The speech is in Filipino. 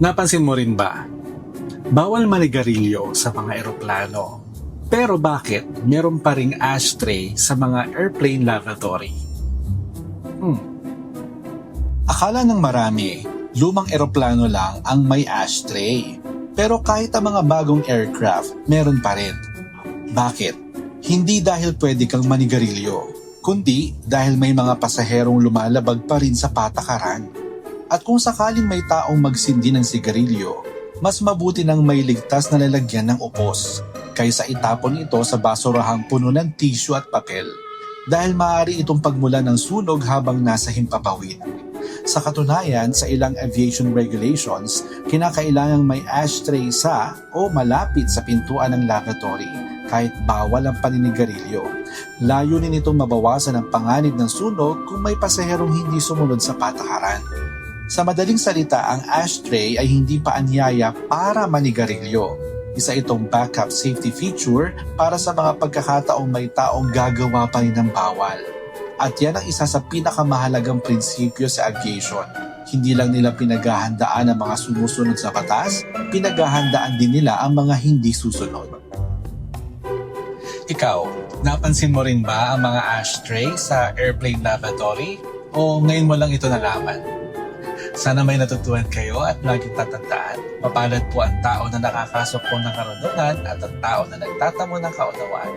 Napansin mo rin ba? Bawal manigarilyo sa mga eroplano. Pero bakit meron pa ring ashtray sa mga airplane lavatory? Akala ng marami, lumang eroplano lang ang may ashtray. Pero kahit ang mga bagong aircraft, meron pa rin. Bakit? Hindi dahil pwede kang manigarilyo, kundi dahil may mga pasaherong lumalabag pa rin sa patakaran. At kung sakaling may taong magsindi ng sigarilyo, mas mabuti nang may ligtas na lalagyan ng upos kaysa itapon ito sa basurahang puno ng tissue at papel dahil maaari itong pagmula ng sunog habang nasa himpapawid. Sa katunayan, sa ilang aviation regulations, kinakailangang may ashtray sa o malapit sa pintuan ng lavatory kahit bawal ang paninigarilyo. Layunin itong mabawasan ang panganib ng sunog kung may pasaherong hindi sumunod sa patakaran. Sa madaling salita, ang ashtray ay hindi pa anyaya para manigarilyo. Isa itong backup safety feature para sa mga pagkakataong may taong gagawa pa rin ng bawal. At yan ang isa sa pinakamahalagang prinsipyo sa aviation. Hindi lang nila pinaghahandaan ang mga sumusunod sa batas, pinaghahandaan din nila ang mga hindi susunod. Ikaw, napansin mo rin ba ang mga ashtray sa airplane lavatory? O ngayon mo lang ito nalaman? Sana may natutuhan kayo at laging tatandaan, mapalad po ang tao na nakakasok po ng karunungan at ang tao na nagtatamo ng kaunawaan.